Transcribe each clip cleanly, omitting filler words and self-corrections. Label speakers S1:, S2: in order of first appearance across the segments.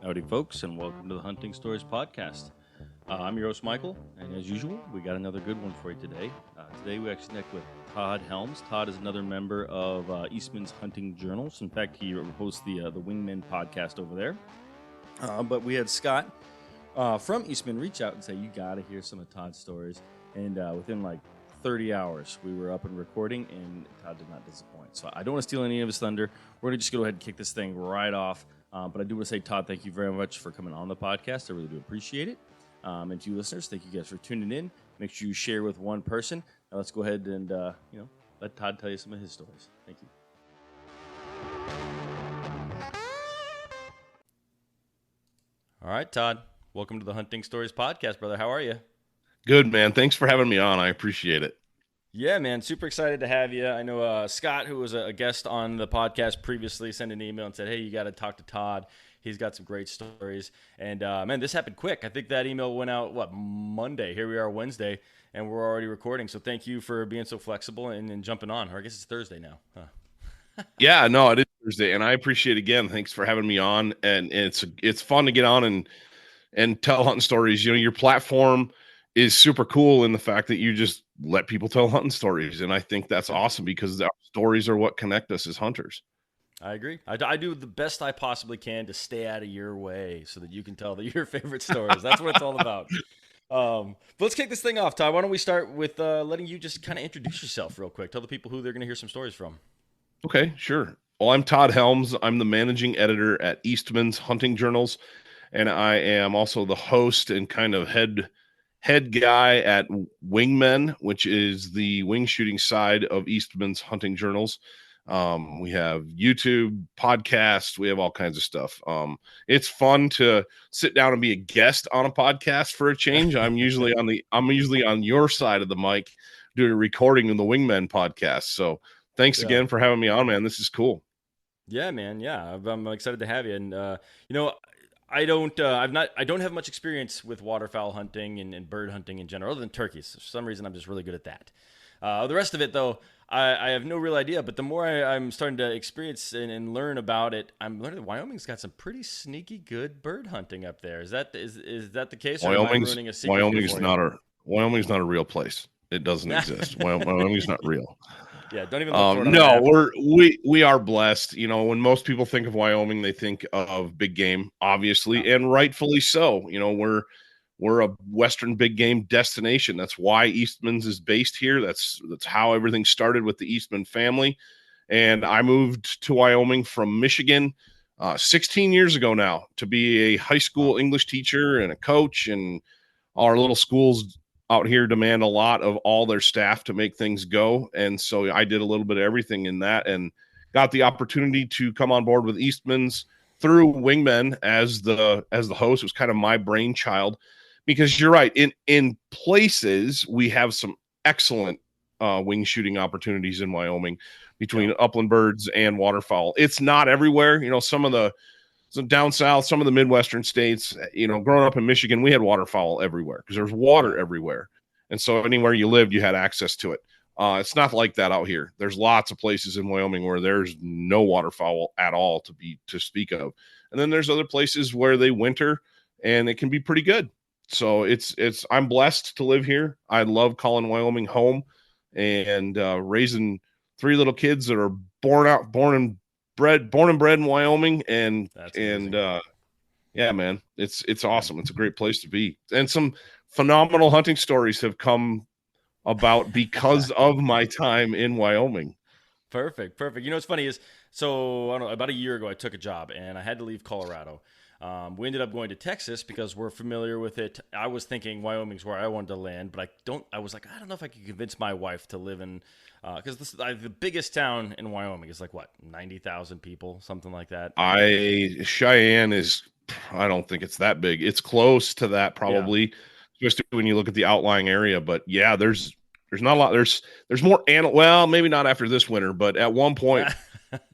S1: Howdy, folks, and welcome to the Hunting Stories Podcast. I'm your host, Michael, and as usual, we got another good one for you today. Today, we actually connect with Todd Helms. Todd is another member of Eastman's Hunting Journals. In fact, he hosts the Wingman podcast over there. But we had Scott from Eastman reach out and say, you got to hear some of Todd's stories. And within like 30 hours, we were up and recording, and Todd did not disappoint. So I don't want to steal any of his thunder. We're going to just go ahead and kick this thing right off. But I do want to say, Todd, thank you very much for coming on the podcast. I really do appreciate it. And to you listeners, thank you guys for tuning in. Make sure you share with one person. Now let's go ahead and let Todd tell you some of his stories. Thank you. All right, Todd. Welcome to the Hunting Stories Podcast, brother. How are you?
S2: Good, man. Thanks for having me on. I appreciate it.
S1: Yeah, man. Super excited to have you. I know Scott, who was a guest on the podcast previously, sent an email and said, hey, you got to talk to Todd. He's got some great stories. And, man, this happened quick. I think that email went out, Monday? Here we are Wednesday, and we're already recording. So thank you for being so flexible and jumping on. Or I guess it's Thursday now. Huh.
S2: Yeah, no, it is Thursday, and I appreciate it again. Thanks for having me on. And it's fun to get on and tell hunting stories. You know, your platform is super cool in the fact that you just let people tell hunting stories. And I think that's awesome because our stories are what connect us as hunters.
S1: I agree. I do the best I possibly can to stay out of your way so that you can tell your favorite stories. That's what it's all about. But let's kick this thing off, Todd. Why don't we start with letting you just kind of introduce yourself real quick. Tell the people who they're going to hear some stories from.
S2: Okay, sure. Well, I'm Todd Helms. I'm the managing editor at Eastman's Hunting Journals, and I am also the host and kind of head guy at Wingman, which is the wing shooting side of Eastman's Hunting Journals. We have YouTube, podcasts, we have all kinds of stuff. It's fun to sit down and be a guest on a podcast for a change. I'm usually on your side of the mic doing a recording in the Wingman podcast. So thanks again for having me on, man. This is cool.
S1: Yeah, man. Yeah. I'm excited to have you. And, I don't have much experience with waterfowl hunting and bird hunting in general, other than turkeys. For some reason, I'm just really good at that. The rest of it, though, I have no real idea. But the more I'm starting to experience and learn about it, I'm learning that Wyoming's got some pretty sneaky good bird hunting up there. Is that the case? Or
S2: Wyoming's not a real place. It doesn't exist. Wyoming's not real.
S1: Yeah, don't even look for it on the
S2: map. We are blessed. You know, when most people think of Wyoming, they think of big game, obviously, and rightfully so. You know, we're a Western big game destination. That's why Eastman's is based here. That's how everything started with the Eastman family. And I moved to Wyoming from Michigan 16 years ago now to be a high school English teacher and a coach. And our little schools out here demand a lot of all their staff to make things go. And so I did a little bit of everything in that and got the opportunity to come on board with Eastman's through Wingman as the host. It was kind of my brainchild because you're right. In places, we have some excellent wing shooting opportunities in Wyoming between upland birds and waterfowl. It's not everywhere. You know, so down south, some of the Midwestern states, you know, growing up in Michigan, we had waterfowl everywhere because there's water everywhere. And so anywhere you lived, you had access to it. It's not like that out here. There's lots of places in Wyoming where there's no waterfowl at all to speak of. And then there's other places where they winter and it can be pretty good. So I'm blessed to live here. I love calling Wyoming home and raising three little kids that are born and bred in Wyoming, and yeah, man, it's awesome. It's a great place to be, and some phenomenal hunting stories have come about because of my time in Wyoming.
S1: Perfect. You know what's funny is, so I don't know, about a year ago I took a job and I had to leave Colorado. We ended up going to Texas because we're familiar with it. I was thinking Wyoming's where I wanted to land, but I was like, I don't know if I could convince my wife to live in, because the biggest town in Wyoming is like, 90,000 people, something like that.
S2: Cheyenne is, I don't think it's that big. It's close to that probably, especially when you look at the outlying area. But yeah, there's not a lot. There's more well, maybe not after this winter, but at one point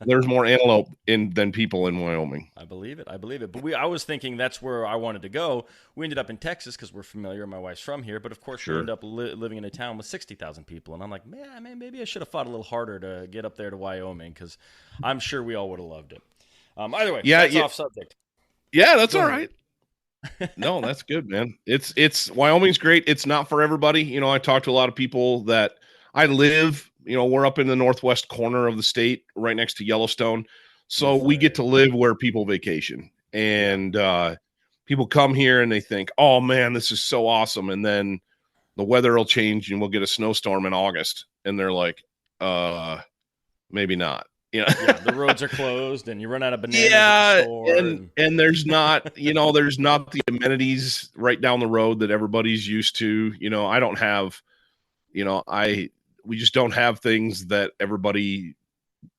S2: there's more antelope than people in Wyoming.
S1: I believe it. But I was thinking that's where I wanted to go. We ended up in Texas because we're familiar. My wife's from here, but of course we ended up living in a town with 60,000 people. And I'm like, man, maybe I should have fought a little harder to get up there to Wyoming because I'm sure we all would have loved it. Either way, that's off subject.
S2: Yeah, that's
S1: Go
S2: all
S1: ahead.
S2: right. No, that's good, man. It's Wyoming's great. It's not for everybody. You know, I talk to a lot of people that I live, you know, we're up in the northwest corner of the state, right next to Yellowstone. So
S1: Beautiful
S2: we get
S1: area.
S2: to live where people vacation.
S1: Yeah.
S2: And people come here and they think, "Oh man, this is so awesome." And then the weather will change and we'll get a snowstorm in August. And they're like, maybe not. You know?
S1: Yeah, the roads are closed and you run out of bananas at the
S2: Yeah,
S1: store
S2: and
S1: and
S2: and there's not, you know, there's not the amenities right down the road that everybody's used to. You know, I don't have, you know, we just don't have things that everybody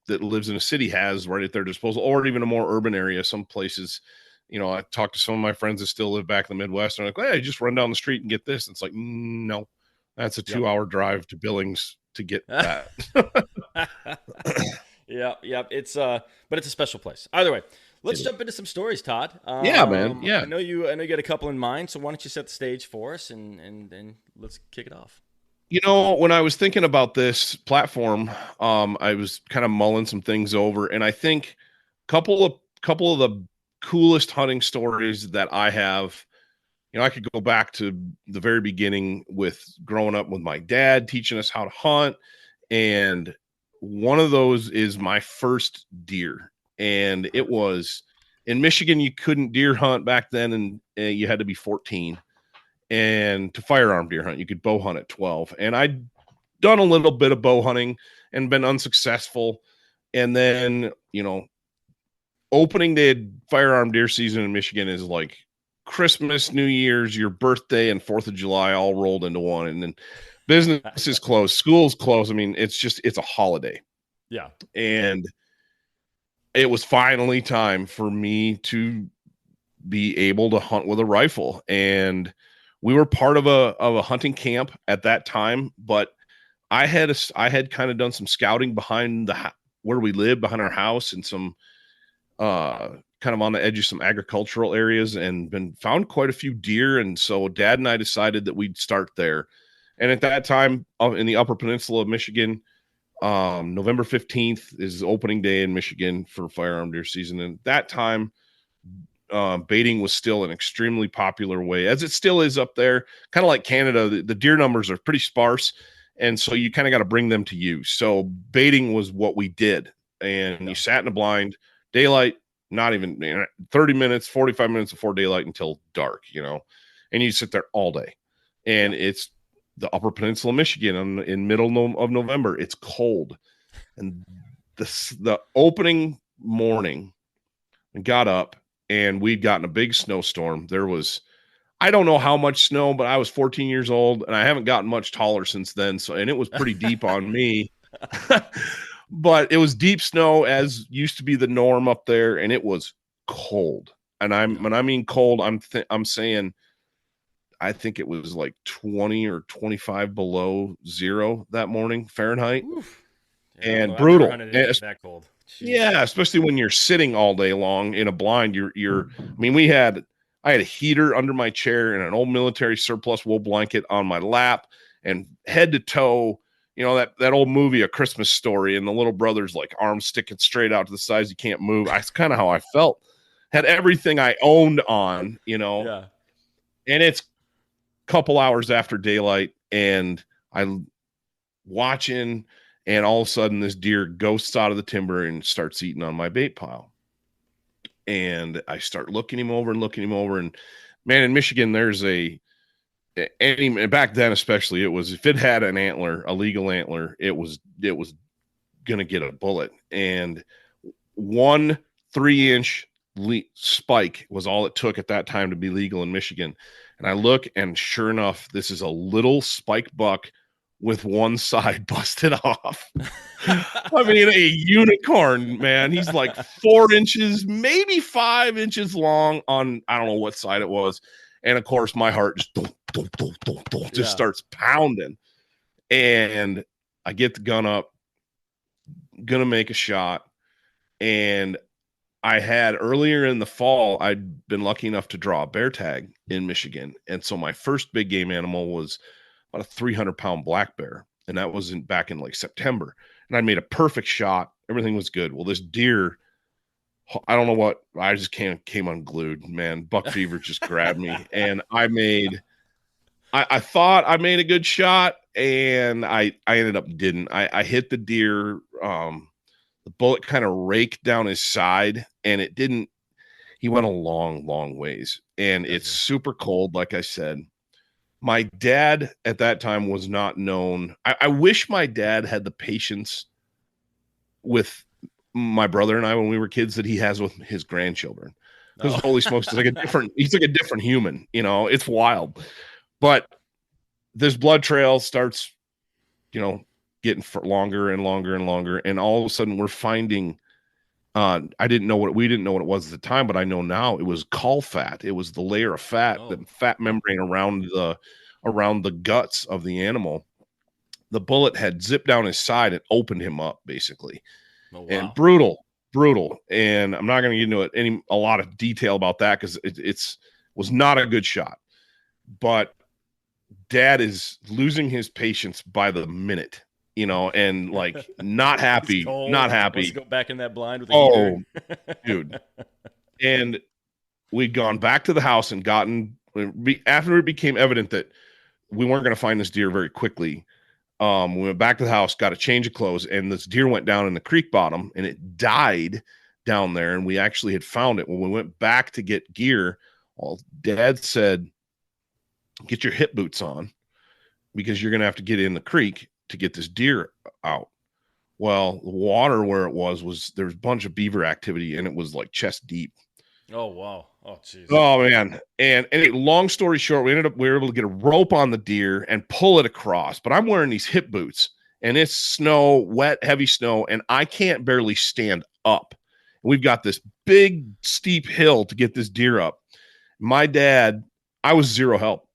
S2: that lives in a city has right at their disposal, or even a more urban area. Some places, you know, I talked to some of my friends that still live back in the Midwest, and they're like, "Hey, just run down the street and get this." It's like, no, that's a
S1: yep.
S2: 2 hour drive to Billings to get that.
S1: Yeah, yeah. But it's a special place. Either way, let's
S2: It is.
S1: jump into some stories, Todd.
S2: Yeah, man.
S1: I
S2: Yeah.
S1: know you got a couple in mind, so why don't you set the stage for us and let's kick it off.
S2: You know, when I was thinking about this platform, I was kind of mulling some things over, and I think couple of the coolest hunting stories that I have. You know, I could go back to the very beginning with growing up with my dad teaching us how to hunt, and one of those is my first deer, and it was in Michigan. You couldn't deer hunt back then, and you had to be 14 and to firearm deer hunt. You could bow hunt at 12. And I'd done a little bit of bow hunting and been unsuccessful. And then, you know, opening day firearm deer season in Michigan is like Christmas, New Year's, your birthday, and 4th of July all rolled into one. And then business is closed, school's closed. I mean, it's a holiday.
S1: Yeah.
S2: And it was finally time for me to be able to hunt with a rifle. And we were part of a hunting camp at that time, but I had kind of done some scouting behind where we live, behind our house, and some kind of on the edge of some agricultural areas, and been found quite a few deer. And so Dad and I decided that we'd start there. And at that time, in the Upper Peninsula of Michigan, November 15th is opening day in Michigan for firearm deer season. And at that time, baiting was still an extremely popular way, as it still is up there. Kind of like Canada, the deer numbers are pretty sparse, and so you kind of got to bring them to you. So baiting was what we did, and
S1: Yeah.
S2: you sat in a blind, daylight, not even 30 minutes, 45 minutes before daylight until dark, you know, and you sit there all day. And it's the Upper Peninsula of Michigan in middle of November. It's cold, and the opening morning, I got up and we'd gotten a big snowstorm. There was, I don't know how much snow, but I was 14 years old and I haven't gotten much taller since then. So, and it was pretty deep on me, but it was deep snow, as used to be the norm up there, and it was cold. And
S1: Yeah.
S2: when I mean cold, I'm saying I think it was like 20 or 25 below zero that morning Fahrenheit.
S1: Oof. Yeah,
S2: And
S1: well, I've never
S2: brutal.
S1: hunted
S2: And
S1: anything that cold. Jeez.
S2: yeah, especially when you're sitting all day long in a blind. I mean, I had a heater under my chair and an old military surplus wool blanket on my lap, and head to toe, you know, that old movie, A Christmas Story, and the little brother's like arms sticking straight out to the sides, you can't move. That's kind of how I felt. Had everything I owned on, you know,
S1: Yeah.
S2: and it's a couple hours after daylight, and I watching, and all of a sudden this deer ghosts out of the timber and starts eating on my bait pile. And I start looking him over, and man, in Michigan there's any back then, especially, it was, if it had an antler, a legal antler, it was gonna get a bullet. And 1 3-inch spike was all it took at that time to be legal in Michigan. And I look, and sure enough, this is a little spike buck with one side busted off. I mean, a unicorn, man. He's like 4 inches, maybe 5 inches long on, I don't know what side it was. And of course, my heart just just
S1: Yeah.
S2: starts pounding. And I get the gun up, gonna make a shot. And I had, earlier in the fall, I'd been lucky enough to draw a bear tag in Michigan. And so my first big game animal was about a 300-pound black bear. And that was back in like September. And I made a perfect shot. Everything was good. Well, this deer I don't know what, I just came unglued, man. Buck fever just grabbed me, and I thought I made a good shot, and I ended up didn't. I hit the deer. The bullet kind of raked down his side, and it didn't. He went a long, long ways, and it's super cold, like I said. My dad at that time was not known. I wish my dad had the patience with my brother and I when we were kids that he has with his grandchildren. Because holy smokes, he's like a different human. It's wild. But this blood trail starts, getting longer and longer and longer, and all of a sudden we're finding. We didn't know what it was at the time, but I know now it was caul fat. It was the layer of fat, the fat membrane around the guts of the animal. The bullet had zipped down his side and opened him up, basically.
S1: Oh, wow.
S2: And brutal. And I'm not going to get into a lot of detail about that because it was not a good shot. But Dad is losing his patience by the minute. And like not happy.
S1: Let's go back in that blind with a heater.
S2: Dude. And we'd gone back to the house and after it became evident that we weren't going to find this deer very quickly. We went back to the house, got a change of clothes, and this deer went down in the creek bottom, and it died down there. And we actually had found it when we went back to get gear. Well, Dad said, "Get your hip boots on because you're going to have to get in the creek to get this deer out." Well, the water where it was there was a bunch of beaver activity, and it was like chest deep.
S1: Oh, wow. Oh, jeez.
S2: Oh, man. And long story short, we were able to get a rope on the deer and pull it across. But I'm wearing these hip boots, and it's snow, wet, heavy snow, and I can't barely stand up. We've got this big, steep hill to get this deer up. My dad, I was zero help.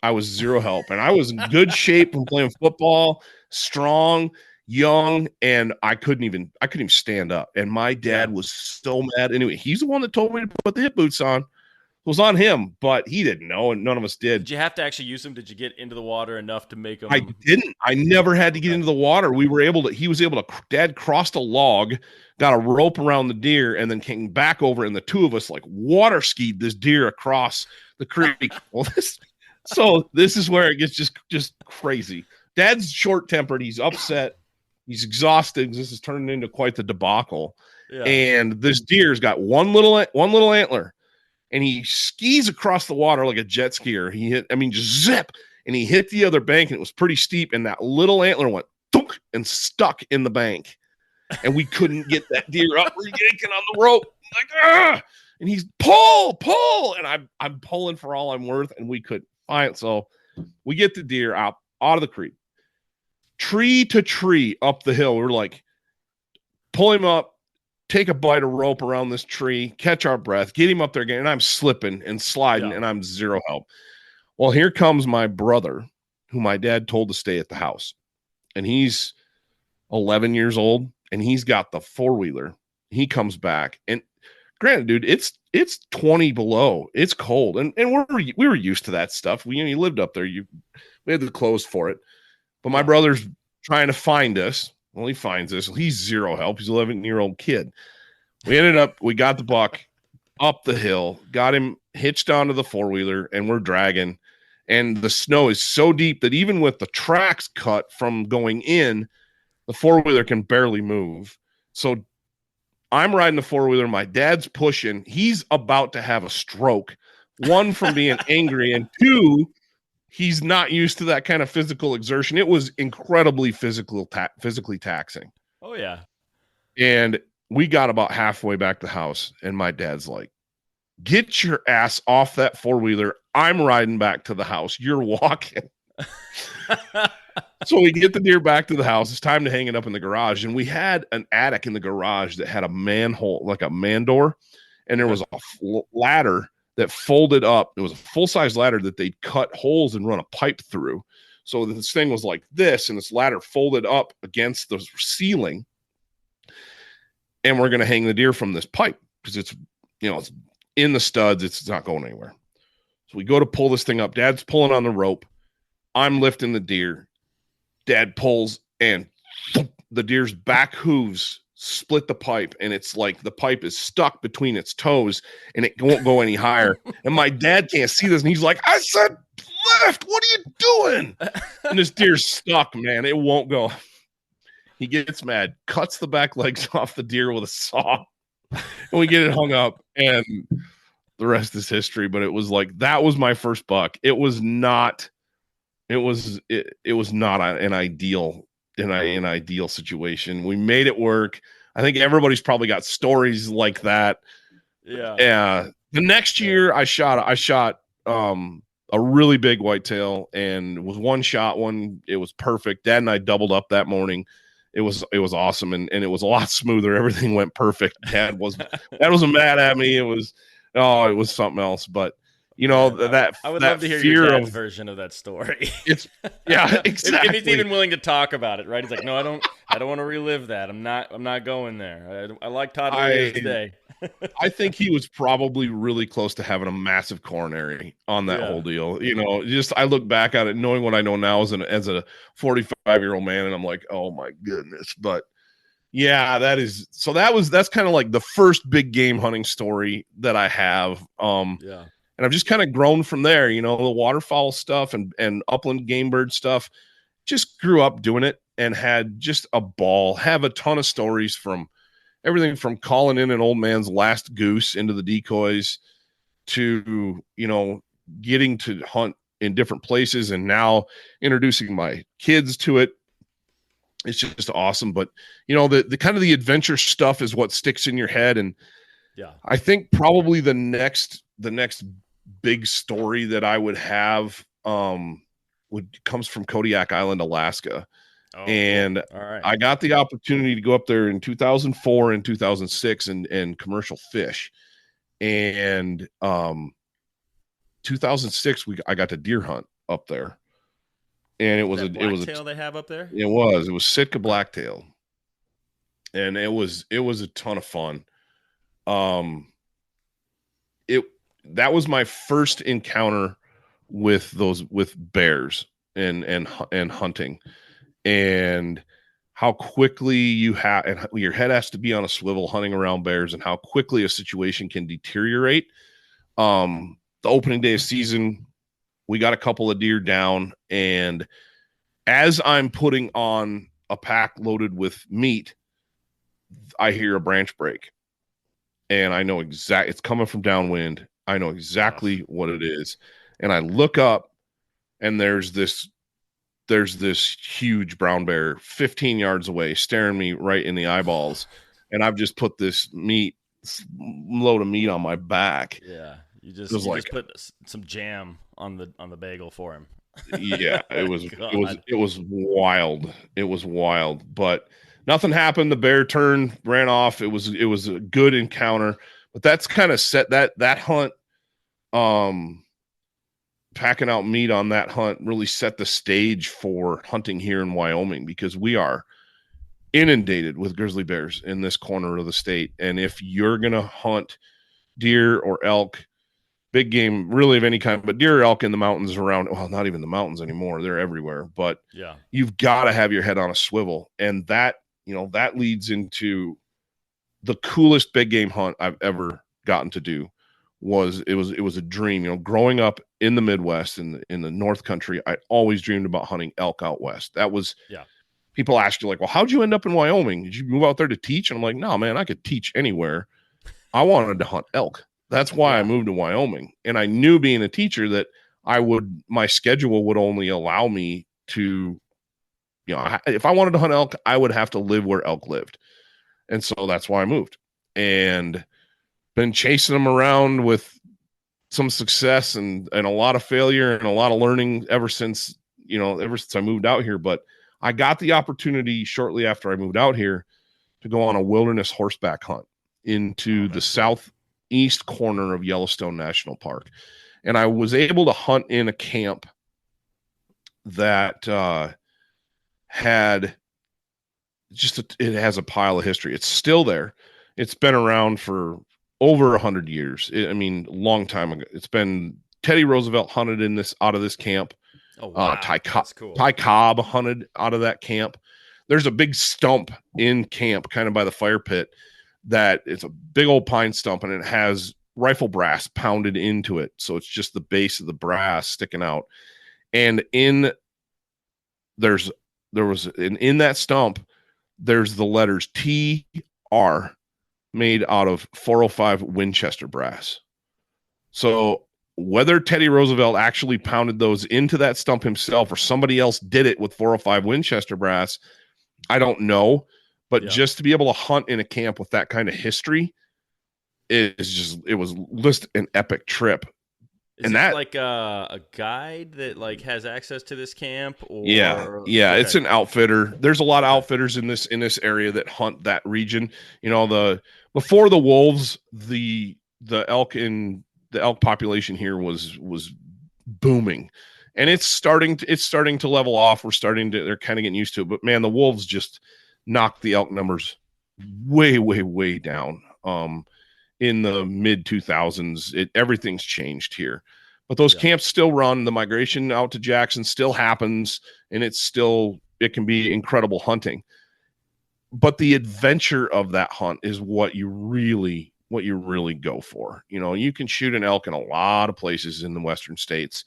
S2: And I was in good shape from playing football, strong, young, and I couldn't even stand up. And my dad was so mad. Anyway, he's the one that told me to put the hip boots on. It was on him, but he didn't know, and none of us did.
S1: Did you have to actually use them? Did you get into the water enough to make them?
S2: I didn't. I never had to get into the water. He was able to, Dad crossed a log, got a rope around the deer, and then came back over, and the two of us like water skied this deer across the creek. Well, this is where it gets just crazy. Dad's short-tempered. He's upset. He's exhausted. This is turning into quite the debacle. Yeah. And this deer's got one little antler, and he skis across the water like a jet skier. Just zip, and he hit the other bank, and it was pretty steep, and that little antler went thunk and stuck in the bank. And we couldn't get that deer up. We're yanking on the rope. Like, ah! And he's pull, and I'm pulling for all I'm worth, and we couldn't find it. So we get the deer out of the creek. Tree to tree up the hill. We're like, pull him up, take a bite of rope around this tree, catch our breath, get him up there again. And I'm slipping and sliding, and I'm zero help. Well, here comes my brother, who my dad told to stay at the house. And he's 11 years old, and he's got the four-wheeler. He comes back, and granted, dude, it's 20 below. It's cold, and we were used to that stuff. We lived up there. We had the clothes for it. But my brother's trying to find us. Well, he finds us. He's zero help. He's an 11-year-old kid. We got the buck up the hill, got him hitched onto the four-wheeler, and we're dragging. And the snow is so deep that even with the tracks cut from going in, the four-wheeler can barely move. So I'm riding the four-wheeler. My dad's pushing. He's about to have a stroke. One, from being angry, and two, he's not used to that kind of physical exertion. It was incredibly physically taxing.
S1: Oh, yeah.
S2: And we got about halfway back to the house, and my dad's like, "Get your ass off that four-wheeler. I'm riding back to the house. You're walking." So we get the deer back to the house. It's time to hang it up in the garage. And we had an attic in the garage that had a manhole, like a man door. And there was a ladder that folded up. It was a full-size ladder that they'd cut holes and run a pipe through. So this thing was like this, and this ladder folded up against the ceiling. And we're going to hang the deer from this pipe because it's in the studs. It's not going anywhere. So we go to pull this thing up. Dad's pulling on the rope. I'm lifting the deer. Dad pulls, and the deer's back hooves split the pipe, and it's like the pipe is stuck between its toes and it won't go any higher. And my dad can't see this, and he's like, I said left, what are you doing? And this deer's stuck, man. It won't go. He gets mad, cuts the back legs off the deer with a saw, and we get it hung up, and the rest is history. But it was like, that was my first buck. It was not an ideal situation. We made it work. I think everybody's probably got stories like that.
S1: Yeah.
S2: The next year I shot a really big whitetail, and it was one shot one. It was perfect. Dad and I doubled up that morning. It was awesome, and it was a lot smoother. Everything went perfect. Dad wasn't mad at me. It was something else. But you know,
S1: I would love to hear your dad's version of that story.
S2: It's exactly.
S1: if he's even willing to talk about it, right? He's like, no, I don't want to relive that. I'm not going there. I like Todd today.
S2: I think he was probably really close to having a massive coronary on that whole deal. You know, just I look back at it, knowing what I know now as a 45-year-old man, and I'm like, oh my goodness. But yeah, that's kind of like the first big game hunting story that I have. And I've just kind of grown from there, you know, the waterfowl stuff and upland game bird stuff. Just grew up doing it and had just a ball. Have a ton of stories from everything from calling in an old man's last goose into the decoys to, you know, getting to hunt in different places and now introducing my kids to it. It's just awesome. But, you know, the kind of the adventure stuff is what sticks in your head. And I think probably the next big story that I would have comes from Kodiak Island, Alaska. And
S1: all right.
S2: I got the opportunity to go up there in 2004 and 2006 and commercial fish. And 2006 I got to deer hunt up there. And it was a
S1: blacktail they have up there?
S2: It was Sitka blacktail. And it was a ton of fun. That was my first encounter with bears and hunting, and how quickly your head has to be on a swivel hunting around bears, and how quickly a situation can deteriorate. The opening day of season, we got a couple of deer down, and as I'm putting on a pack loaded with meat, I hear a branch break, and I know it's coming from downwind. I know exactly what it is. And I look up, and there's this huge brown bear 15 yards away staring me right in the eyeballs. And I've just put this load of meat on my back.
S1: Yeah. You just put some jam on the bagel for him.
S2: Yeah, it was wild. It was wild, but nothing happened. The bear turned, ran off. It was a good encounter. But that's kind of set that hunt, packing out meat on that hunt really set the stage for hunting here in Wyoming, because we are inundated with grizzly bears in this corner of the state. And if you're going to hunt deer or elk, big game really of any kind, but deer or elk in the mountains around, well, not even the mountains anymore, they're everywhere, but you've got to have your head on a swivel. And that, you know, that leads into the coolest big game hunt I've ever gotten to do. It was a dream, you know, growing up in the Midwest, in the North Country. I always dreamed about hunting elk out west. That was, people ask you like, well, how'd you end up in Wyoming? Did you move out there to teach? And I'm like, no, man, I could teach anywhere. I wanted to hunt elk. That's why I moved to Wyoming. And I knew, being a teacher, that my schedule would only allow me to, you know, if I wanted to hunt elk, I would have to live where elk lived. And so that's why I moved, and been chasing them around with some success and a lot of failure and a lot of learning ever since I moved out here. But I got the opportunity shortly after I moved out here to go on a wilderness horseback hunt into the southeast corner of Yellowstone National Park. And I was able to hunt in a camp that had it has a pile of history. It's still there. It's been around for over 100 years. Long time ago. It's been Teddy Roosevelt hunted out of this camp.
S1: Oh, wow.
S2: Ty Cobb hunted out of that camp. there's a big stump in camp kind of by the fire pit that it's a big old pine stump, and it has rifle brass pounded into it. So it's just the base of the brass sticking out. And in that stump, there's the letters TR made out of 405 Winchester brass. So whether Teddy Roosevelt actually pounded those into that stump himself or somebody else did it with 405 Winchester brass, I don't know. But just to be able to hunt in a camp with that kind of history it was just an epic trip.
S1: Is it like a guide that like has access to this camp? Or
S2: yeah, okay. It's an outfitter. There's a lot of outfitters in this area that hunt that region. You know, before the wolves, the elk population here was booming, and it's starting to level off. They're kind of getting used to it. But man, the wolves just knocked the elk numbers way down. In the mid 2000s, everything's changed here, but those camps still run. The migration out to Jackson still happens, and it can be incredible hunting. But the adventure of that hunt is what you really go for. You know, you can shoot an elk in a lot of places in the western states.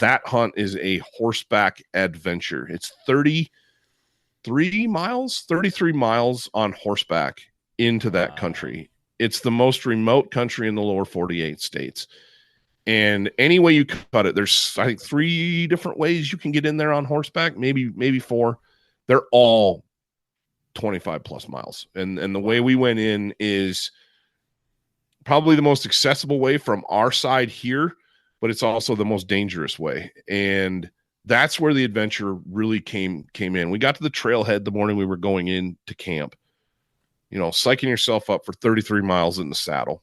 S2: That hunt is a horseback adventure. It's 33 miles on horseback into that country. It's the most remote country in the lower 48 states. And any way you cut it, there's, I think, 3 different ways you can get in there on horseback, maybe 4. They're all 25 plus miles. And the way we went in is probably the most accessible way from our side here, but it's also the most dangerous way. And that's where the adventure really came in. We got to the trailhead the morning we were going into camp. You know, psyching yourself up for 33 miles in the saddle.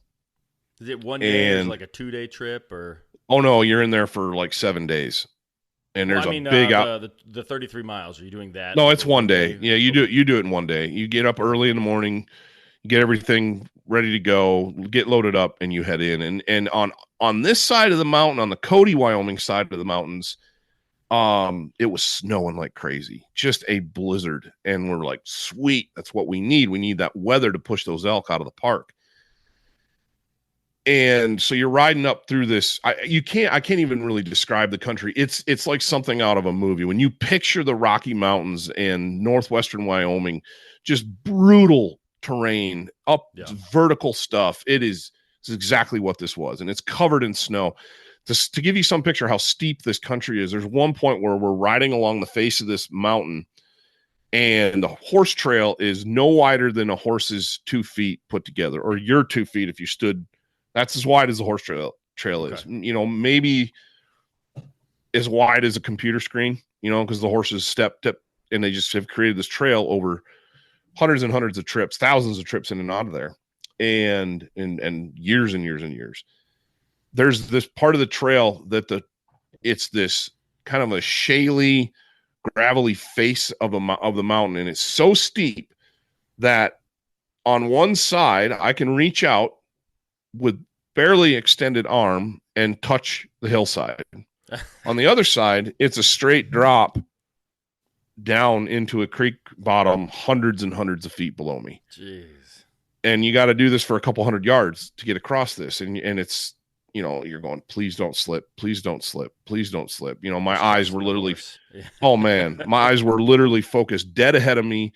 S1: Is it one day? Is it like a 2-day trip, or?
S2: Oh no, you're in there for like 7 days, and there's big out.
S1: The 33 miles. Are you doing that?
S2: No, it's one day. Yeah, you do it in one day. You get up early in the morning, get everything ready to go, get loaded up, and you head in. And on this side of the mountain, on the Cody, Wyoming side of the mountains, it was snowing like crazy, just a blizzard. And we're like, sweet, that's what we need. We need that weather to push those elk out of the park. And so you're riding up through this. I can't even really describe the country. It's like something out of a movie. When you picture the Rocky Mountains and northwestern Wyoming, just brutal terrain, vertical stuff. It's exactly what this was. And it's covered in snow. To give you some picture how steep this country is, there's one point where we're riding along the face of this mountain, and the horse trail is no wider than a horse's 2 feet put together, or your 2 feet if you stood. That's as wide as the horse trail is. You know, maybe as wide as a computer screen, you know, because the horses step, and they just have created this trail over hundreds and hundreds of trips, thousands of trips in and out of there, and years and years and years. There's this part of the trail that it's this kind of a shaly, gravelly face of the mountain, and it's so steep that on one side I can reach out with barely extended arm and touch the hillside. On the other side, it's a straight drop down into a creek bottom, hundreds and hundreds of feet below me.
S1: Jeez.
S2: And you got to do this for a couple hundred yards to get across this, and it's, you know, you're going, please don't slip, please don't slip, please don't slip. You know, my eyes were literally, oh man, my eyes were literally focused dead ahead of me.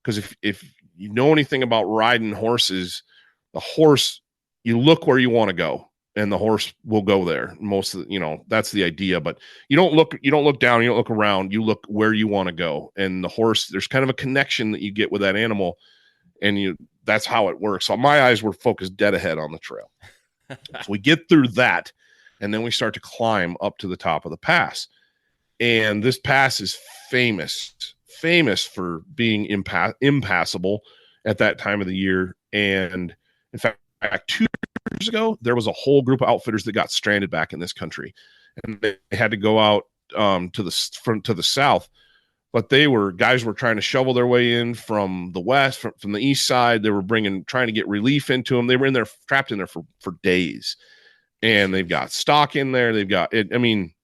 S2: Because if you know anything about riding horses, the horse, you look where you want to go, and the horse will go there. Most of the, you know, that's the idea. But you don't look down, you don't look around, you look where you want to go. And the horse, there's kind of a connection that you get with that animal, and that's how it works. So my eyes were focused dead ahead on the trail. So we get through that, and then we start to climb up to the top of the pass. And this pass is famous for being impassable at that time of the year. And in fact, 2 years ago, there was a whole group of outfitters that got stranded back in this country, and they had to go out to the south. But guys were trying to shovel their way in from the west, from the east side. They were trying to get relief into them. They were trapped in there for days, and they've got stock in there. They've got it. I mean,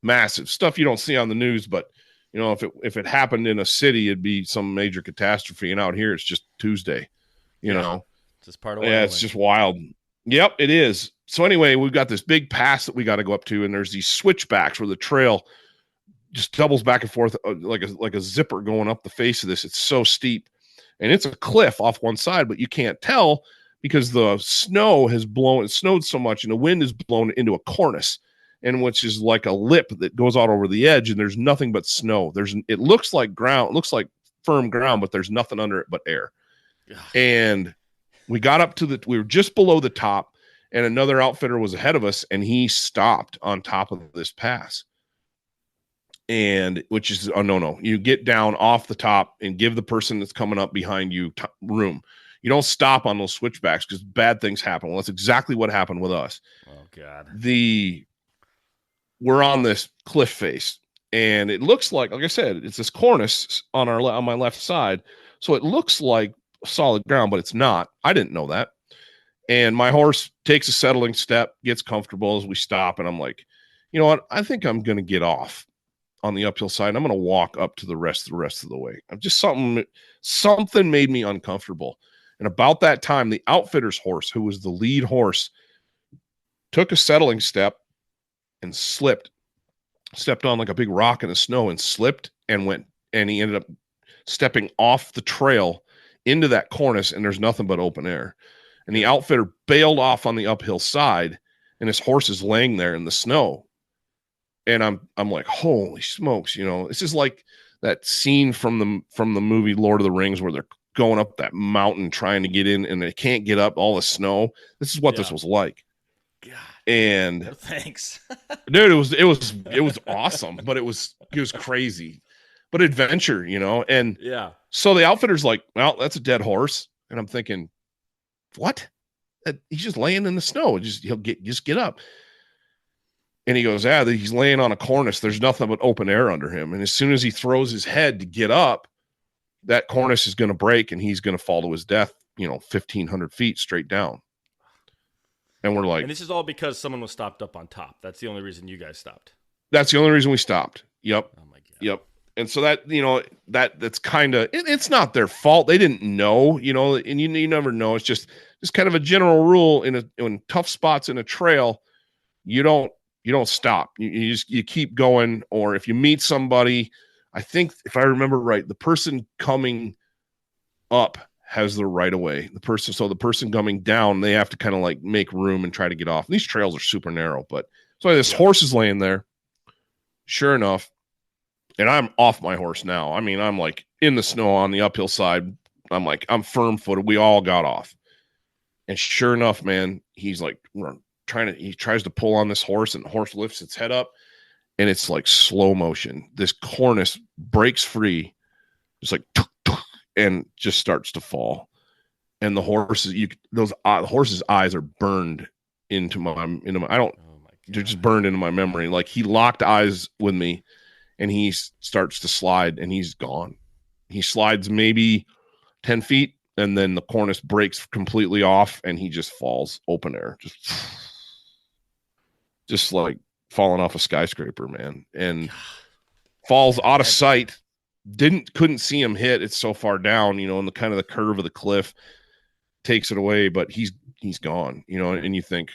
S2: massive stuff you don't see on the news, but You know, if it happened in a city, it'd be some major catastrophe. And out here, it's just Tuesday. You know,
S1: it's just part of
S2: yeah,
S1: Wyoming.
S2: it's just wild. Yep, it is. So anyway, we've got this big pass that we got to go up to, and there's these switchbacks where the trail just doubles back and forth like a zipper going up the face of this. It's so steep, and it's a cliff off one side, but you can't tell because the snow has blown. It snowed so much, and the wind has blown it into a cornice, and which is like a lip that goes out over the edge, and there's nothing but snow. It looks like ground, it looks like firm ground, but there's nothing under it but air. And we got up to we were just below the top, and another outfitter was ahead of us, and he stopped on top of this pass. And which is no. You get down off the top and give the person that's coming up behind you room. You don't stop on those switchbacks because bad things happen. Well, that's exactly what happened with us.
S1: Oh God.
S2: We're on this cliff face, and it looks like I said, it's this cornice on my left side. So it looks like solid ground, but it's not. I didn't know that. And my horse takes a settling step, gets comfortable as we stop, and I'm like, you know what? I think I'm going to get off on the uphill side. I'm going to walk up to the rest of the way. I'm just something made me uncomfortable. And about that time, the outfitter's horse, who was the lead horse, took a settling step and stepped on like a big rock in the snow and slipped and went, and he ended up stepping off the trail into that cornice, and there's nothing but open air. And the outfitter bailed off on the uphill side, and his horse is laying there in the snow. And I'm like, holy smokes, you know, this is like that scene from the movie Lord of the Rings where they're going up that mountain trying to get in and they can't get up all the snow. This is what this was like.
S1: God.
S2: And
S1: no, thanks.
S2: Dude, it was awesome, but it was crazy. But adventure, you know. And so the outfitter's like, well, that's a dead horse. And I'm thinking, what? He's just laying in the snow. He'll get up. And he goes, he's laying on a cornice. There's nothing but open air under him. And as soon as he throws his head to get up, that cornice is going to break and he's going to fall to his death, 1,500 feet straight down. And we're like...
S1: And this is all because someone was stopped up on top. That's the only reason you guys stopped.
S2: That's the only reason we stopped. Yep.
S1: Oh, my God.
S2: Yep. And so that, that's kind of... It's not their fault. They didn't know, and you never know. It's just kind of a general rule in tough spots in a trail. You don't stop. You keep going. Or if you meet somebody, I think if I remember right, the person coming up has the right of way. The person coming down, they have to kind of like make room and try to get off. And these trails are super narrow, but so this horse is laying there. Sure enough, and I'm off my horse now. I mean, I'm like in the snow on the uphill side. I'm firm footed. We all got off. And sure enough, man, he's like, he tries to pull on this horse, and the horse lifts its head up, and it's like slow motion. This cornice breaks free, just like, and just starts to fall. And the horse's eyes are burned into my they're just burned into my memory. Like he locked eyes with me, and he starts to slide, and he's gone. He slides maybe 10 feet, and then the cornice breaks completely off, and he just falls open air, just like falling off a skyscraper, man, and falls out of sight. Couldn't see him hit. It's so far down, and the kind of the curve of the cliff takes it away, but he's gone, and you think,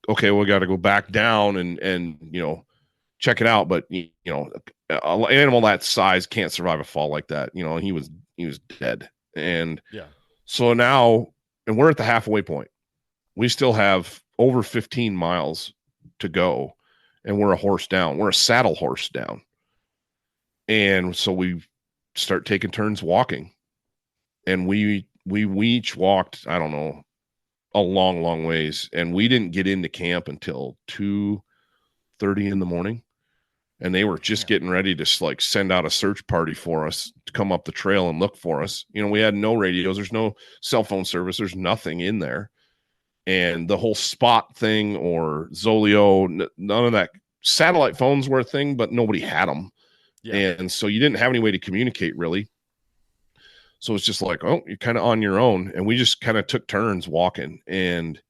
S2: okay, we got to go back down and check it out. But an animal that size can't survive a fall like that, and he was dead. And so now, and we're at the halfway point. We still have over 15 miles to go, and we're a horse down. We're a saddle horse down. And so we start taking turns walking, and we each walked, I don't know, a long, long ways. And we didn't get into camp until 2:30 in the morning. And they were just getting ready to like send out a search party for us to come up the trail and look for us. We had no radios. There's no cell phone service. There's nothing in there. And the whole spot thing or Zolio, none of that. Satellite phones were a thing, but nobody had them. Yeah. And so you didn't have any way to communicate really. So it's just like, oh, you're kind of on your own. And we just kind of took turns walking. And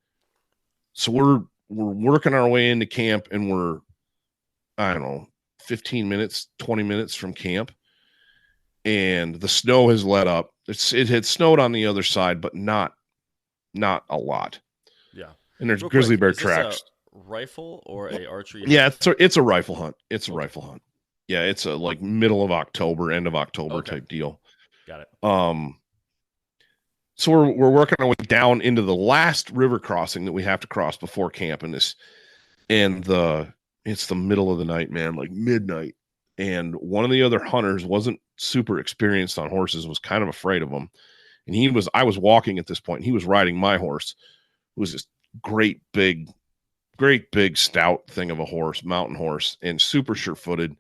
S2: so we're working our way into camp, and we're, I don't know, 15 minutes, 20 minutes from camp. And the snow has let up. It had snowed on the other side, but not a lot.
S1: Yeah.
S2: And there's
S1: Real
S2: grizzly
S1: quick,
S2: bear
S1: is this a
S2: tracks.
S1: rifle or a archery
S2: Yeah,
S1: hunt?
S2: it's a rifle hunt. It's a
S1: Okay.
S2: rifle hunt. Yeah, it's a like middle of October, end of October
S1: Okay.
S2: type deal.
S1: Got it.
S2: So we're working our way down into the last river crossing that we have to cross before camp, and it's the middle of the night, man, like midnight. And one of the other hunters wasn't super experienced on horses, was kind of afraid of them. And I was walking at this point, and he was riding my horse, who was this great big stout thing of a horse, mountain horse, and super sure-footed.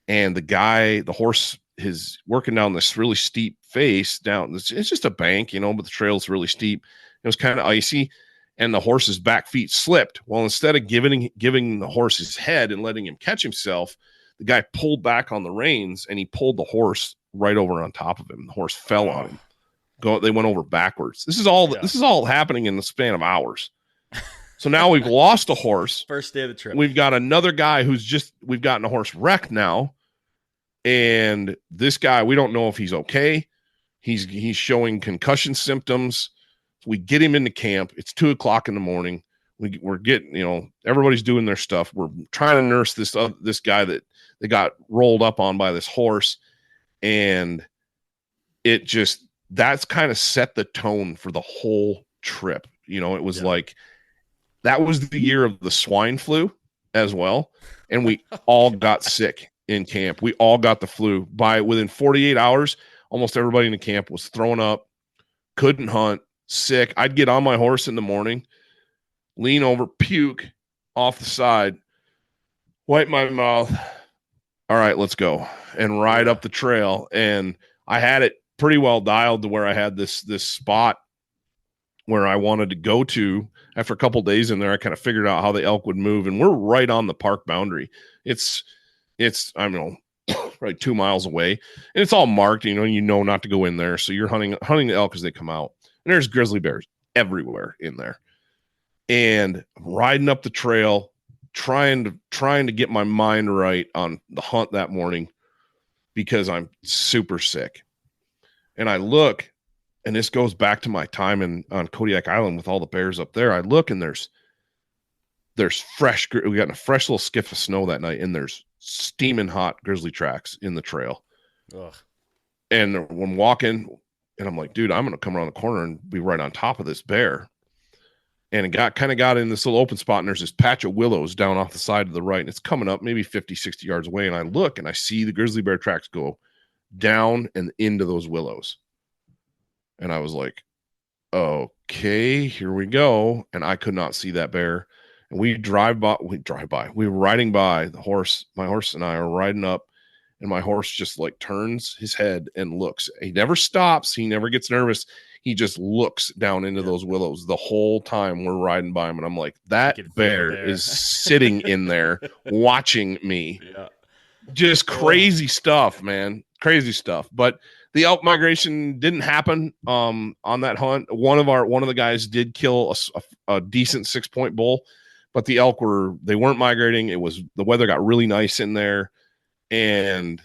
S2: And the horse is working down this really steep face down. It's just a bank, but the trail's really steep. It was kind of icy, and the horse's back feet slipped. Well, instead of giving the horse his head and letting him catch himself, the guy pulled back on the reins, and he pulled the horse right over on top of him. The horse fell on him. They went over backwards. This is all happening in the span of hours. So now we've lost a horse.
S1: First day of the trip.
S2: We've got another guy we've gotten a horse wrecked now. And this guy, we don't know if he's okay. He's showing concussion symptoms. We get him into camp. It's 2:00 in the morning. We're getting, everybody's doing their stuff. We're trying to nurse this guy that they got rolled up on by this horse. And that's kind of set the tone for the whole trip. It was like, that was the year of the swine flu as well. And we all got sick in camp. We all got the flu. Within 48 hours, almost everybody in the camp was throwing up, couldn't hunt, sick. I'd get on my horse in the morning, lean over, puke off the side, wipe my mouth. All right, let's go, and ride up the trail. And I had it pretty well dialed to where I had this spot where I wanted to go to. After a couple days in there, I kind of figured out how the elk would move, and we're right on the park boundary. It's I don't know, right 2 miles away, and it's all marked. Not to go in there, so you're hunting the elk as they come out. And there's grizzly bears everywhere in there. And riding up the trail, trying to get my mind right on the hunt that morning because I'm super sick. And I look, and this goes back to my time on Kodiak Island with all the bears up there. I look, and there's we got a fresh little skiff of snow that night, and there's steaming hot grizzly tracks in the trail.
S1: Ugh.
S2: And when walking, and I'm like, dude, I'm going to come around the corner and be right on top of this bear. And it got in this little open spot, and there's this patch of willows down off the side to the right, and it's coming up maybe 50, 60 yards away. And I look, and I see the grizzly bear tracks go down and into those willows. And I was like, okay, here we go. And I could not see that bear. And we were riding by my horse and I are riding up, and my horse just like turns his head and looks. He never stops. He never gets nervous. He just looks down into those willows the whole time we're riding by him. And I'm like, that bear is sitting in there watching me. Yeah. Just crazy stuff, man. Crazy stuff. But the elk migration didn't happen on that hunt. One of the guys did kill a decent 6-point bull, but the elk they weren't migrating. The weather got really nice in there, and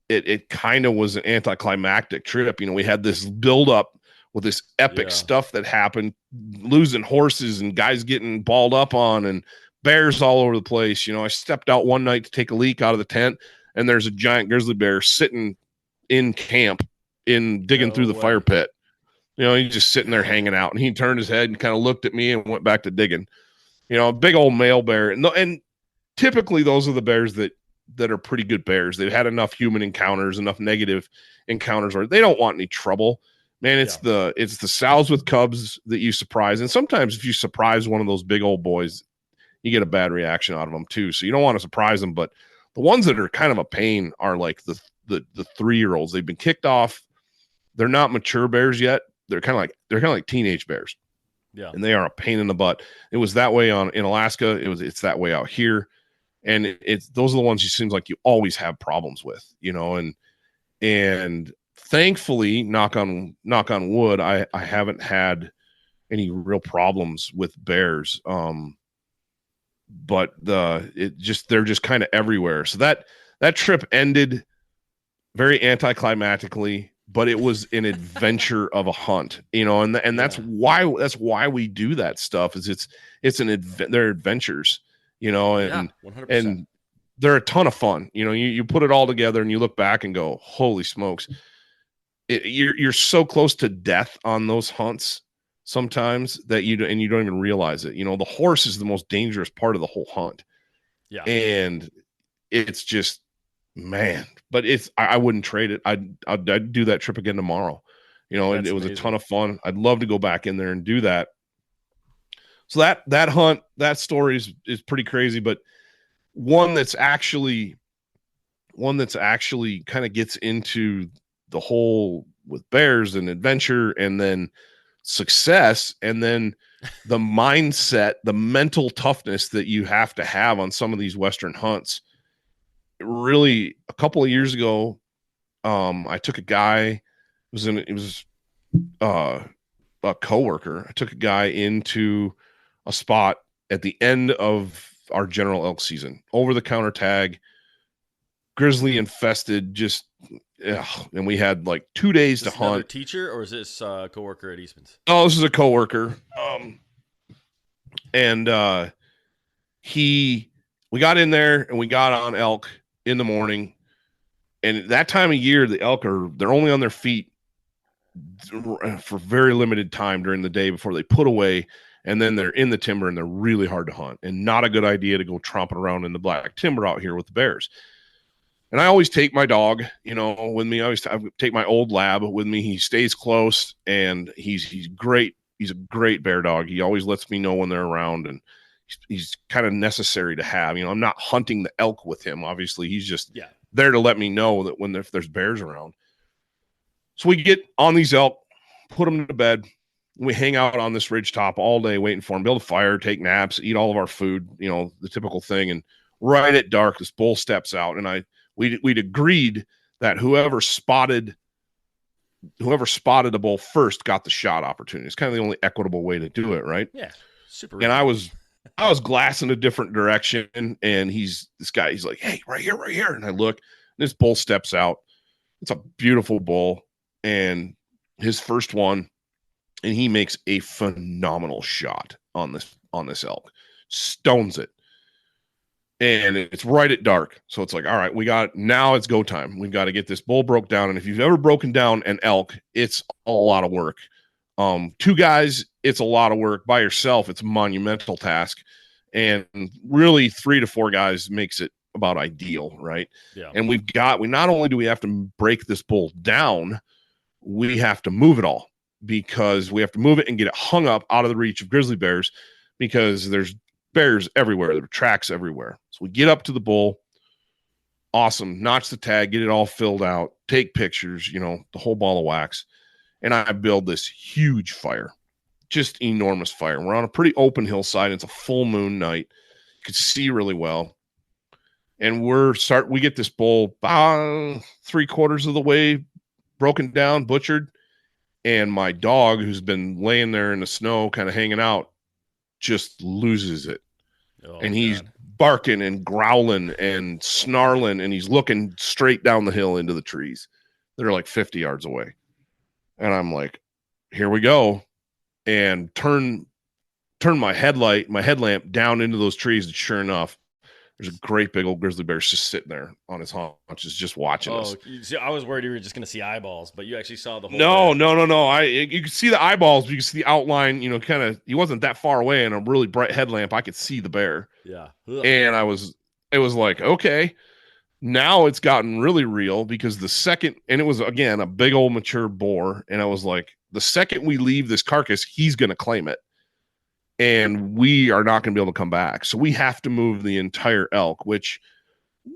S2: it kind of was an anticlimactic trip. We had this build up with this epic stuff that happened, losing horses and guys getting balled up on and bears all over the place. I stepped out one night to take a leak out of the tent, and there's a giant grizzly bear sitting in camp digging through the fire pit. He's just sitting there hanging out, and he turned his head and kind of looked at me and went back to digging. A big old male bear. And typically those are the bears that are pretty good bears. They've had enough human encounters, enough negative encounters where they don't want any trouble. Man, it's the sows with cubs that you surprise. And sometimes if you surprise one of those big old boys, you get a bad reaction out of them too. So you don't want to surprise them. But the ones that are kind of a pain are like the 3-year-olds. They've been kicked off. They're not mature bears yet. They're kind of like teenage bears. Yeah. And they are a pain in the butt. It was that way in Alaska. It's that way out here. And those are the ones it seems like you always have problems with, and thankfully, knock on wood, I haven't had any real problems with bears. but they're just kind of everywhere. So that trip ended very anticlimactically, but it was an adventure of a hunt, and that's why we do that stuff. Is they're adventures, and
S1: 100%.
S2: and they're a ton of fun. You put it all together and you look back and go, holy smokes. You're so close to death on those hunts sometimes that you don't even realize it. The horse is the most dangerous part of the whole hunt.
S1: Yeah.
S2: And it's just, man, but I wouldn't trade it. I'd do that trip again tomorrow. And it was amazing. A ton of fun. I'd love to go back in there and do that. So that hunt, that story is pretty crazy, but one that's actually kind of gets into the whole with bears and adventure and then success and then the mindset, the mental toughness that you have to have on some of these Western hunts. Really, a couple of years ago, I took a guy, it was a coworker. I took a guy into a spot at the end of our general elk season, over the counter tag, grizzly infested, just and we had like 2 days to hunt.
S1: Another teacher, or is this a coworker at Eastman's?
S2: Oh, this is a coworker. And we got in there and we got on elk in the morning. And at that time of year, the elk they're only on their feet for very limited time during the day before they put away. And then they're in the timber and they're really hard to hunt and not a good idea to go tromping around in the black timber out here with the bears. And I always take my dog, with me. I take my old lab with me. He stays close and he's great. He's a great bear dog. He always lets me know when they're around and he's kind of necessary to have. I'm not hunting the elk with him. Obviously, he's just there to let me know that if there's bears around. So we get on these elk, put them to bed. We hang out on this ridge top all day waiting for them, build a fire, take naps, eat all of our food, the typical thing. And right at dark, this bull steps out and we'd agreed that whoever spotted a bull first got the shot opportunity. It's kind of the only equitable way to do it, right?
S1: Yeah, super.
S2: And I was glassing a different direction, and he's like, "Hey, right here!" And I look, and this bull steps out. It's a beautiful bull, and his first one, and he makes a phenomenal shot on this elk, stones it. And it's right at dark. So it's like, all right, now it's go time. We've got to get this bull broke down. And if you've ever broken down an elk, it's a lot of work. 2 guys, it's a lot of work. By yourself, it's a monumental task. And really 3 to 4 guys makes it about ideal, right?
S1: Yeah.
S2: And we not only do we have to break this bull down, we have to move it all, because we have to move it and get it hung up out of the reach of grizzly bears, because there's bears everywhere. There are tracks everywhere. So we get up to the bull. Awesome. Notch the tag, get it all filled out, take pictures, the whole ball of wax. And I build this huge fire, just enormous fire. We're on a pretty open hillside. It's a full moon night. You could see really well. And we get this bull about 3/4 of the way broken down, butchered. And my dog, who's been laying there in the snow, kind of hanging out, just loses it. And he's barking and growling and snarling, and he's looking straight down the hill into the trees that are like 50 yards away. And I'm like, here we go. And turn my headlamp down into those trees. And sure enough, there's a great big old grizzly bear just sitting there on his haunches, just watching us.
S1: See, I was worried you were just going to see eyeballs, but you actually saw the whole
S2: No. You could see the eyeballs, but you could see the outline, kind of, he wasn't that far away, and a really bright headlamp, I could see the bear.
S1: Yeah.
S2: And it was like, okay, now it's gotten really real, because and it was, again, a big old mature boar. And I was like, the second we leave this carcass, he's going to claim it. And we are not going to be able to come back. So we have to move the entire elk, which,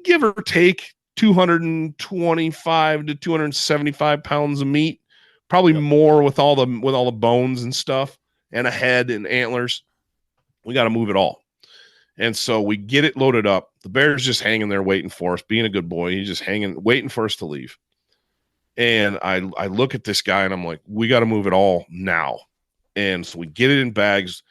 S2: give or take, 225 to 275 pounds of meat, probably more with all the bones and stuff, and a head and antlers. We got to move it all. And so we get it loaded up. The bear's just hanging there waiting for us, being a good boy. He's just waiting for us to leave. And I look at this guy and I'm like, we got to move it all now. And so we get it in bags.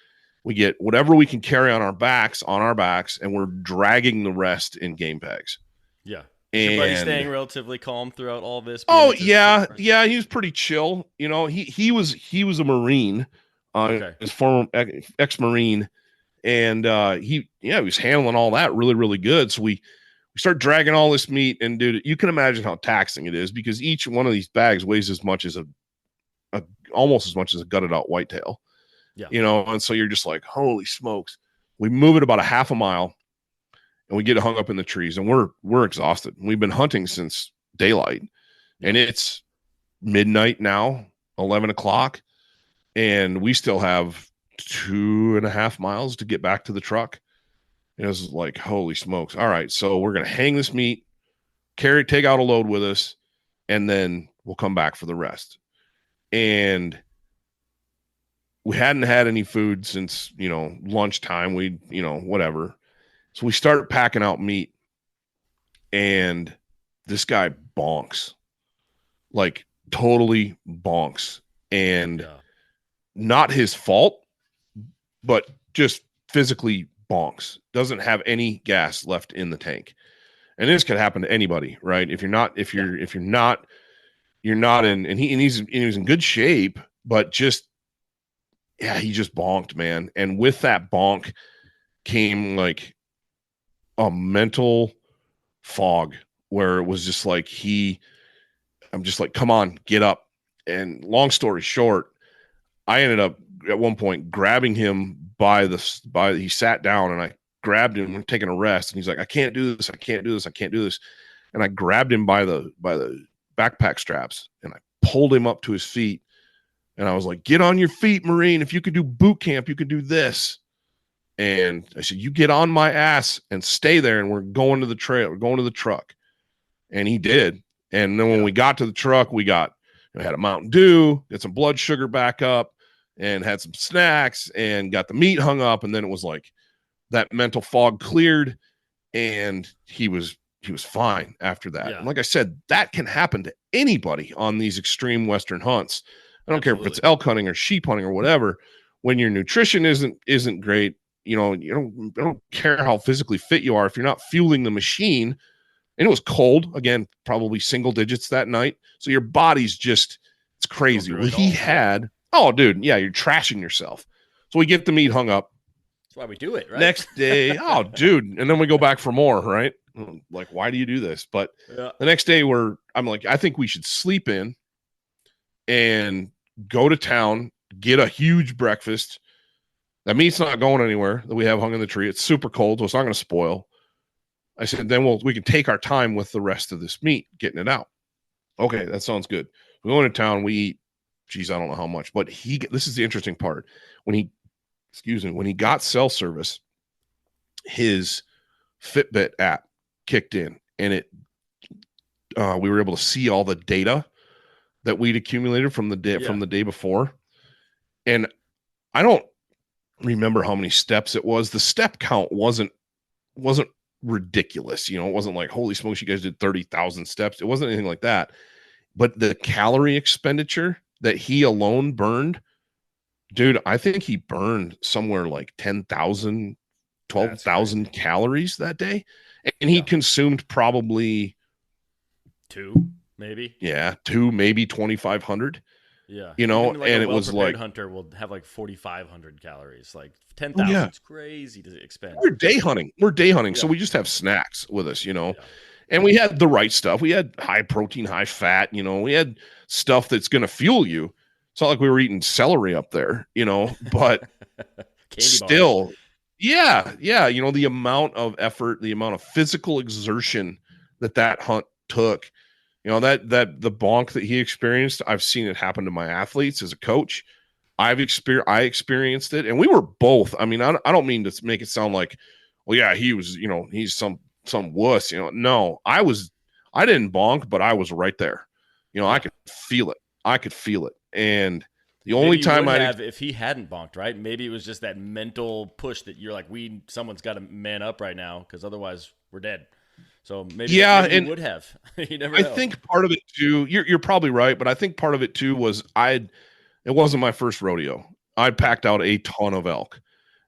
S2: We get whatever we can carry on our backs, and we're dragging the rest in game bags.
S1: Yeah. Is your buddy staying
S2: And
S1: relatively calm throughout all this?
S2: oh yeah, he was pretty chill. You know, he was a Marine,
S1: Okay.
S2: his former ex-Marine, and he was handling all that really, really good. So we start dragging all this meat, and dude, you can imagine how taxing it is because each one of these bags weighs as much as almost as much as a gutted out whitetail.
S1: Yeah.
S2: You know, and so you're just like, holy smokes. We move it about a half a mile and we get hung up in the trees, and we're exhausted. We've been hunting since daylight, and it's midnight now, 11 o'clock, and we still have 2.5 miles to get back to the truck. And it was like, holy smokes. All right, so we're going to hang this meat, take out a load with us, and then we'll come back for the rest. And we hadn't had any food since, lunchtime. Whatever. So we started packing out meat, and this guy bonks, like totally bonks, and not his fault, but just physically bonks. Doesn't have any gas left in the tank. And this could happen to anybody, right? If you're not in, and he's in good shape, but just, he just bonked, man. And with that bonk came like a mental fog where it was just like I'm just like, come on, get up. And long story short, I ended up at one point grabbing him he sat down, and I grabbed him, taking a rest, and he's like, I can't do this. And I grabbed him by the backpack straps, and I pulled him up to his feet. And I was like, get on your feet, Marine. If you could do boot camp, you could do this. And I said, you get on my ass and stay there, and we're going to the trail. We're going to the truck. And he did. And then when we got to the truck, we had a Mountain Dew, got some blood sugar back up, and had some snacks, and got the meat hung up. And then it was like that mental fog cleared, and he was fine after that. Yeah. And like I said, that can happen to anybody on these extreme Western hunts. I don't care if it's elk hunting or sheep hunting or whatever. When your nutrition isn't great, you don't care how physically fit you are. If you're not fueling the machine, and it was cold, again, probably single digits that night. So your body's just, it's crazy. Well, you're trashing yourself. So we get the meat hung up.
S1: That's why we do it, right?
S2: Next day, and then we go back for more, right? Like, why do you do this? But the next day I'm like, I think we should sleep in and go to town, get a huge breakfast. That meat's not going anywhere that we have hung in the tree. It's super cold, so it's not going to spoil. I said, then we can take our time with the rest of this meat, getting it out. Okay, that sounds good. We go into town, we eat, I don't know how much, but this is the interesting part. When he got cell service, his Fitbit app kicked in, and we were able to see all the data that we'd accumulated from the day before. And I don't remember how many steps it was. The step count wasn't ridiculous. It wasn't like, holy smokes, you guys did 30,000 steps. It wasn't anything like that. But the calorie expenditure that he alone burned, dude, I think he burned somewhere like 10,000, 12,000 calories that day. And he consumed probably
S1: 2, maybe.
S2: Yeah, 2, maybe 2,500.
S1: Yeah.
S2: And it was like
S1: hunter will have like 4,500 calories. Like 10,000 is crazy to expend.
S2: We're day hunting. So we just have snacks with us, And we had the right stuff. We had high protein, high fat, we had stuff that's going to fuel you. It's not like we were eating celery up there, but still, yeah. The amount of effort, the amount of physical exertion that hunt took, that the bonk that he experienced, I've seen it happen to my athletes as a coach. I experienced it, and we were both. I mean, I don't mean to make it sound like, well, yeah, he was, he's some wuss, No, I didn't bonk, but I was right there. I could feel it. And the only time
S1: if he hadn't bonked, right? Maybe it was just that mental push that you're like, someone's got to man up right now, because otherwise we're dead. So maybe you would have. You never know.
S2: I think part of it too, you're probably right, but I think part of it too was it wasn't my first rodeo. I packed out a ton of elk.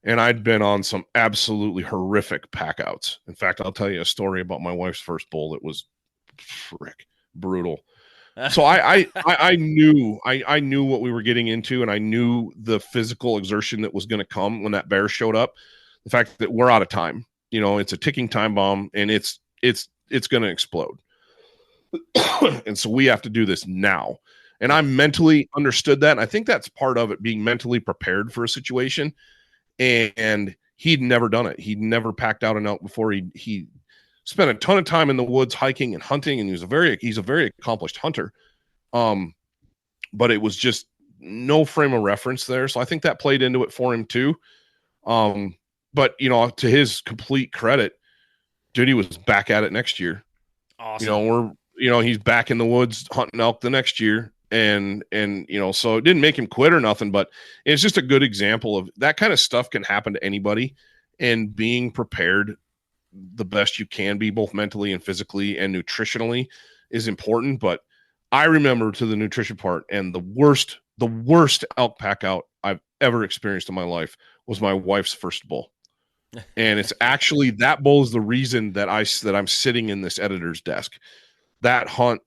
S2: And I'd been on some absolutely horrific pack outs. In fact, I'll tell you a story about my wife's first bull that was brutal. So I knew what we were getting into, and I knew the physical exertion that was going to come when that bear showed up. The fact that we're out of time, it's a ticking time bomb, and it's going to explode. And so we have to do this now. And I mentally understood that. And I think that's part of it, being mentally prepared for a situation. And he'd never done it. He'd never packed out an elk before. He spent a ton of time in the woods hiking and hunting, and he's a very accomplished hunter. But it was just no frame of reference there. So I think that played into it for him too. But to his complete credit, dude, he was back at it next year.
S1: Awesome.
S2: He's back in the woods hunting elk the next year. And so it didn't make him quit or nothing, but it's just a good example of that kind of stuff can happen to anybody, and being prepared the best you can be, both mentally and physically and nutritionally, is important. But I remember, to the nutrition part, and the worst elk pack out I've ever experienced in my life was my wife's first bull. And it's actually, that bull is the reason that I'm sitting in this editor's desk. That hunt,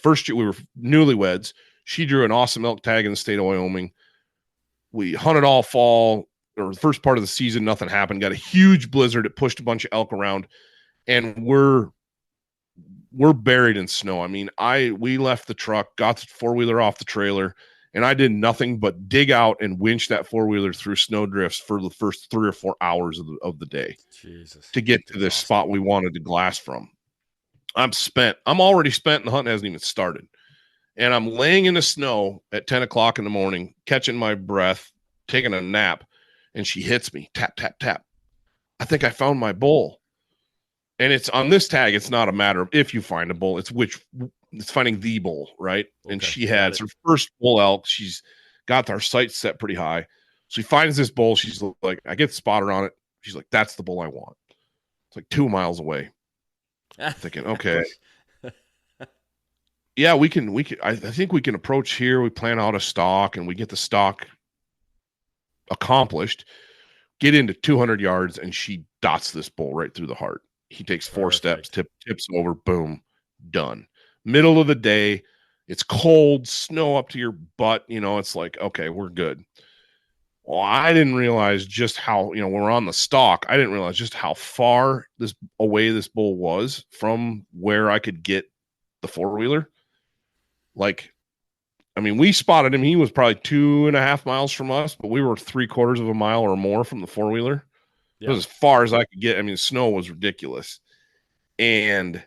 S2: first year we were newlyweds. She drew an awesome elk tag in the state of Wyoming. We hunted all fall, or the first part of the season. Nothing happened. Got a huge blizzard. It pushed a bunch of elk around, and we're buried in snow. I mean, we left the truck, got the 4-wheeler off the trailer, and I did nothing but dig out and winch that 4-wheeler through snow drifts for the first 3 or 4 hours of the day.
S1: Jesus.
S2: To get to this spot we wanted to glass from. I'm spent. I'm already spent, and the hunt hasn't even started. And I'm laying in the snow at 10 o'clock in the morning, catching my breath, taking a nap, and she hits me. Tap, tap, tap. I think I found my bull. And it's on this tag. It's not a matter of if you find a bull. It's finding the bull, right? Okay, and she had her first bull elk. She's got our sights set pretty high. So she finds this bull. She's like, I get the spotter on it. She's like, that's the bull I want. It's like 2 miles away. I'm thinking, okay. Yeah, we can. I think we can approach here. We plan out a stalk, and we get the stalk accomplished, get into 200 yards, and she dots this bull right through the heart. He takes 4 steps, tips over, boom, done. Middle of the day, it's cold, snow up to your butt. It's like, okay, we're good. Well, I didn't realize just how, we're on the stalk. I didn't realize just how far away this bull was from where I could get the 4-wheeler. Like, I mean, we spotted him. He was probably 2.5 miles from us, but we were 3/4 of a mile or more from the 4-wheeler. It was as far as I could get. I mean, the snow was ridiculous. And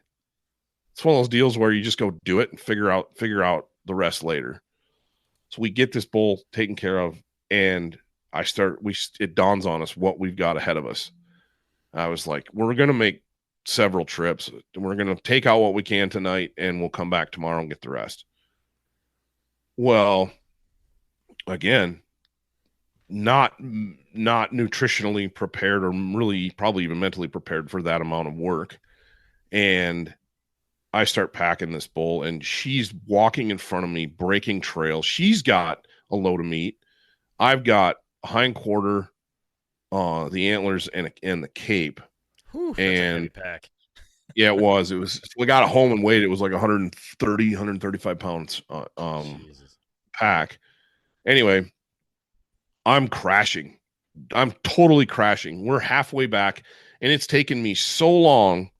S2: it's one of those deals where you just go do it and figure out the rest later. So we get this bull taken care of, and it dawns on us what we've got ahead of us. I was like, we're going to make several trips. We're going to take out what we can tonight, and we'll come back tomorrow and get the rest. Well, again, not nutritionally prepared, or really probably even mentally prepared for that amount of work. And I start packing this bull, and she's walking in front of me, breaking trail. She's got a load of meat. I've got a hind quarter, the antlers, and the cape.
S1: Whew, that's a heavy pack.
S2: Yeah, it was. We got it home and weighed. It was like 135 pounds pack. Anyway, I'm crashing. I'm totally crashing. We're halfway back, and it's taken me so long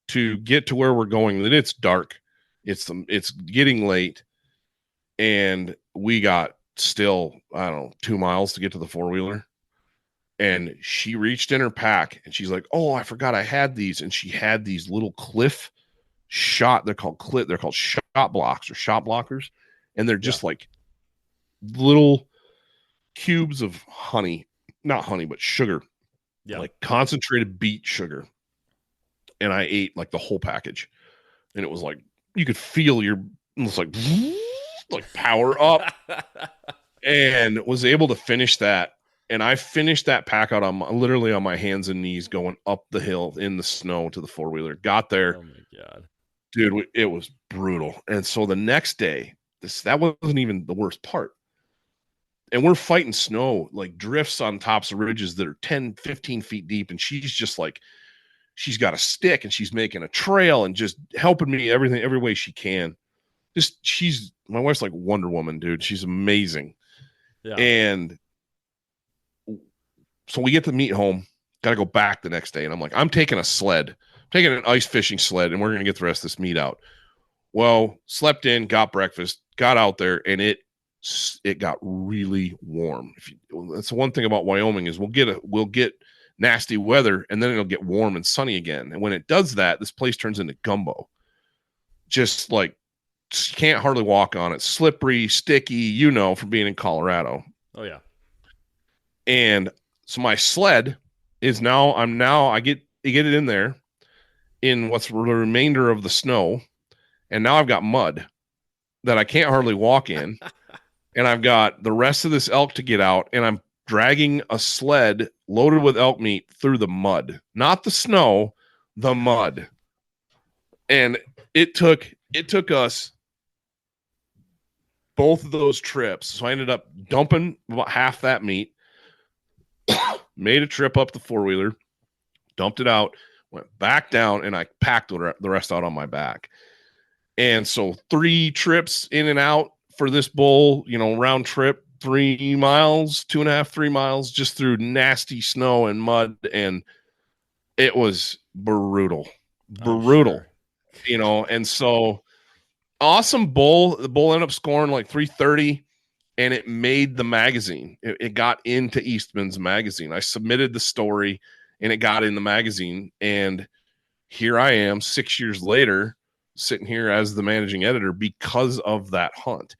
S2: to get to where we're going that it's dark. It's getting late, and we got still, I don't know, 2 miles to get to the 4-wheeler. And she reached in her pack, and she's like, "Oh, I forgot I had these." And she had these little cliff shot. They're called shot blocks or shot blockers, and they're just like little cubes of honey, not honey, but sugar, like concentrated beet sugar. And I ate like the whole package, and it was like you could feel almost like power up, and was able to finish that. And I finished that pack out literally on my hands and knees, going up the hill in the snow to the 4-wheeler. Got there.
S1: Oh my God,
S2: dude, it was brutal. And so the next day, that wasn't even the worst part. and we're fighting snow, like drifts on tops of ridges that are 10, 15 feet deep. And she's just like, she's got a stick and she's making a trail and just helping me every way she can. My wife's like Wonder Woman, dude. She's amazing.
S1: Yeah.
S2: And so we get the meet home, got to go back the next day. And I'm like, I'm taking a sled, I'm taking an ice fishing sled, and we're going to get the rest of this meet out. Well, slept in, got breakfast, got out there, and it got really warm. That's the one thing about Wyoming is we'll get nasty weather, and then it'll get warm and sunny again. And when it does that, this place turns into gumbo. Just like, can't hardly walk on it. Slippery, sticky, from being in Colorado.
S1: Oh yeah.
S2: And so my sled is I get it in there in what's the remainder of the snow. And now I've got mud that I can't hardly walk in. And I've got the rest of this elk to get out. And I'm dragging a sled loaded with elk meat through the mud, not the snow, the mud. And it took us both of those trips. So I ended up dumping about half that meat, made a trip up the four-wheeler, dumped it out, went back down, and I packed the rest out on my back. And so 3 trips in and out for this bull, round trip, 3 miles, 2.5, 3 miles, just through nasty snow and mud. And it was brutal. Sure. And so awesome bull. The bull ended up scoring like 330, and it made the magazine. It got into Eastman's magazine. I submitted the story, and it got in the magazine. And here I am 6 years later, sitting here as the managing editor because of that hunt.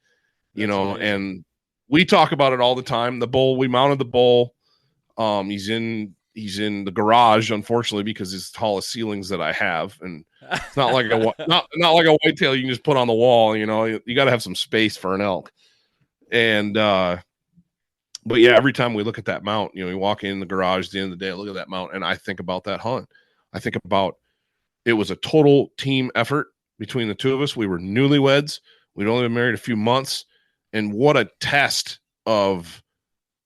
S2: And we talk about it all the time. The bull, we mounted the bull. He's in the garage, unfortunately, because it's the tallest ceilings that I have, and it's not like not like a whitetail you can just put on the wall. You got to have some space for an elk. And but yeah, every time we look at that mount, we walk in the garage at the end of the day, I look at that mount, and I think about that hunt. I think about it was a total team effort between the two of us. We were newlyweds. We'd only been married a few months, and what a test of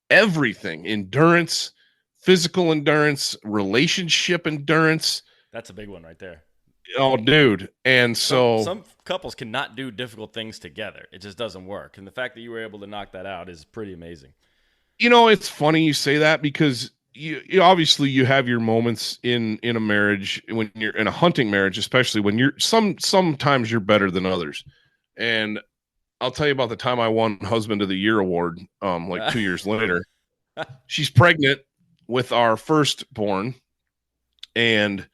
S2: everything: endurance, physical endurance, relationship endurance.
S1: That's a big one right there.
S2: Oh, dude. And so
S1: some couples cannot do difficult things together. It just doesn't work. And the fact that you were able to knock that out is pretty amazing.
S2: It's funny you say that, because you obviously you have your moments in a marriage, when you're in a hunting marriage, especially when you're sometimes you're better than others. And I'll tell you about the time I won Husband of the Year award, like 2 years later. She's pregnant with our firstborn and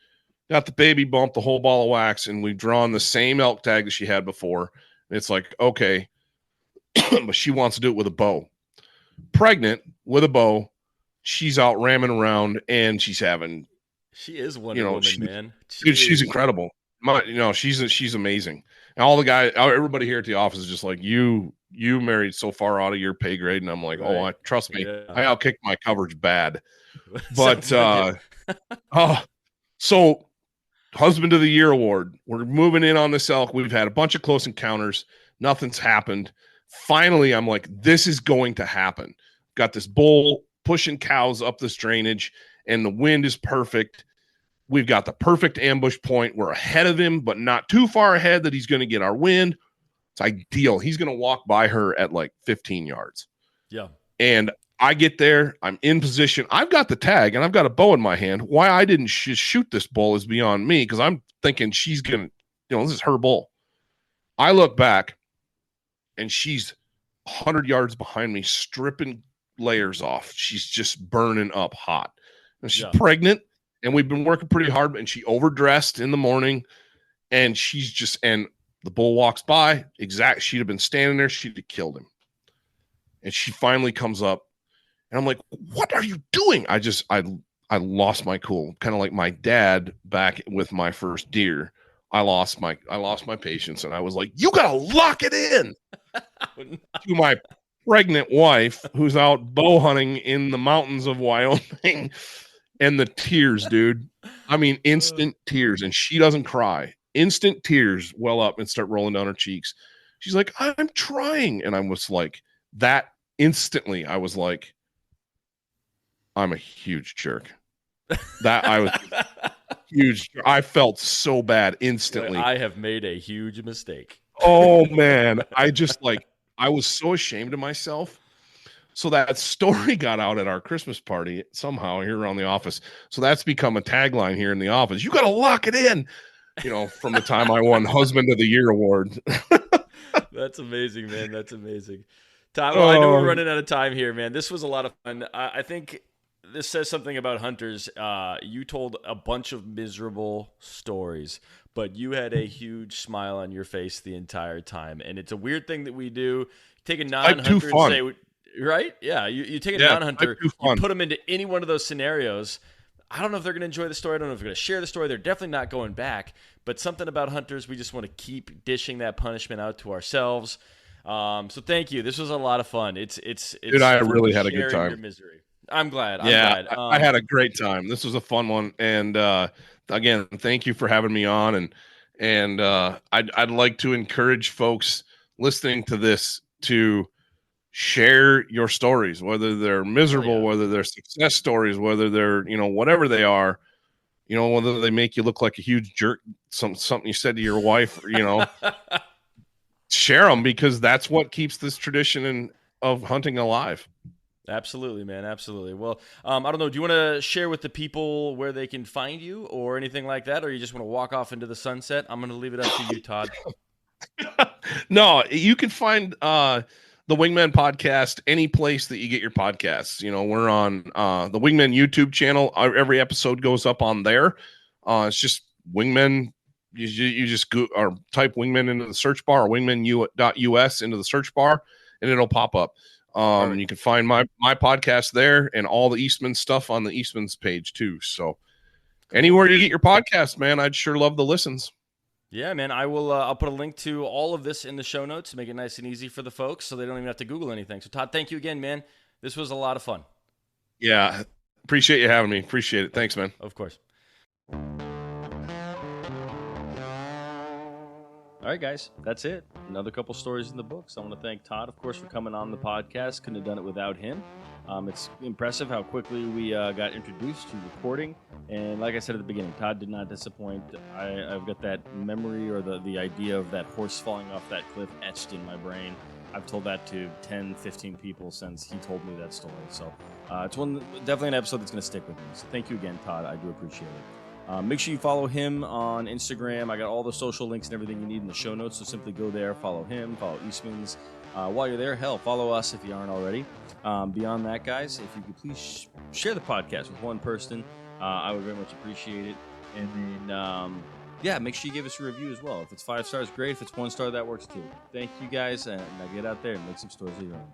S2: got the baby bump, the whole ball of wax, and we've drawn the same elk tag that she had before. And it's like, okay, but she wants to do it with a bow. Pregnant with a bow, she's out ramming around, and she's having.
S1: She is Wonder Woman, man.
S2: She's incredible. She's amazing. And all the guys, everybody here at the office is just like, you married so far out of your pay grade, and I'm like, right. Trust me, yeah. I outkicked my coverage bad. But so Husband of the Year award. We're moving in on this elk. We've had a bunch of close encounters. Nothing's happened. Finally, I'm like, this is going to happen. Got this bull pushing cows up this drainage, and the wind is perfect. We've got the perfect ambush point. We're ahead of him, but not too far ahead that he's going to get our wind. It's ideal. He's going to walk by her at like 15 yards.
S1: Yeah.
S2: And I get there. I'm in position. I've got the tag, and I've got a bow in my hand. Why I didn't shoot this bull is beyond me, because I'm thinking she's going to, this is her bull. I look back, and she's 100 yards behind me, stripping layers off. She's just burning up hot. And she's pregnant, and we've been working pretty hard, and she overdressed in the morning, and and the bull walks by. She'd have been standing there. She'd have killed him. And she finally comes up, and I'm like, what are you doing? I lost my cool. Kind of like my dad back with my first deer. I lost my patience, and I was like, you got to lock it in. To my pregnant wife, who's out bow hunting in the mountains of Wyoming, and the tears, dude. I mean, instant tears. And she doesn't cry. Instant tears well up and start rolling down her cheeks. She's like, I'm trying. And I was like, that instantly I was like, I'm a huge jerk. That I was huge. I felt so bad instantly.
S1: I have made a huge mistake.
S2: Oh man, I was so ashamed of myself. So that story got out at our Christmas party somehow here around the office. So that's become a tagline here in the office. You got to lock it in, from the time I won Husband of the Year award.
S1: That's amazing, man. That's amazing. Todd, well, I know we're running out of time here, man. This was a lot of fun. I think this says something about hunters. You told a bunch of miserable stories, but you had a huge smile on your face the entire time. And it's a weird thing that we do. Take a non-hunter and say, right? Yeah, you take a non-hunter, you put them into any one of those scenarios. I don't know if they're going to enjoy the story. I don't know if they're going to share the story. They're definitely not going back. But something about hunters, we just want to keep dishing that punishment out to ourselves. So thank you. This was a lot of fun. It's
S2: Dude, I really had a good time.
S1: Your misery. I'm glad.
S2: I had a great time. This was a fun one. And again, thank you for having me on. And I'd like to encourage folks listening to this to share your stories, whether they're miserable, whether they're success stories, whether they're, whatever they are, whether they make you look like a huge jerk, something you said to your wife, share them, because that's what keeps this tradition of hunting alive.
S1: Absolutely, man. Absolutely. Well, I don't know. Do you want to share with the people where they can find you or anything like that? Or you just want to walk off into the sunset? I'm going to leave it up to you, Todd.
S2: No, you can find, the Wingman podcast any place that you get your podcasts. We're on the Wingman YouTube channel. Every episode goes up on there. It's just Wingman. You just go or type Wingman into the search bar, or wingman.us into the search bar, and it'll pop up. You can find my podcast there, and all the Eastman stuff on the Eastman's page too. So anywhere you get your podcast, man, I'd sure love the listens.
S1: Yeah, man, I will. I'll put a link to all of this in the show notes to make it nice and easy for the folks, so they don't even have to Google anything. So, Todd, thank you again, man. This was a lot of fun.
S2: Yeah, appreciate you having me. Appreciate it. Thanks, man.
S1: Of course. All right, guys, that's it. Another couple stories in the books. I want to thank Todd, of course, for coming on the podcast. Couldn't have done it without him. It's impressive how quickly we got introduced to recording. And like I said at the beginning, Todd did not disappoint. I've got that memory or the idea of that horse falling off that cliff etched in my brain. I've told that to 10, 15 people since he told me that story. So it's definitely an episode that's going to stick with me. So thank you again, Todd. I do appreciate it. Make sure you follow him on Instagram. I got all the social links and everything you need in the show notes. So simply go there, follow him, follow Eastman's. While you're there, hell, follow us if you aren't already. Beyond that, guys, if you could please share the podcast with one person, I would very much appreciate it. And then, make sure you give us a review as well. If it's 5 stars, great. If it's 1 star, that works too. Thank you, guys. And now get out there and make some stories of your own.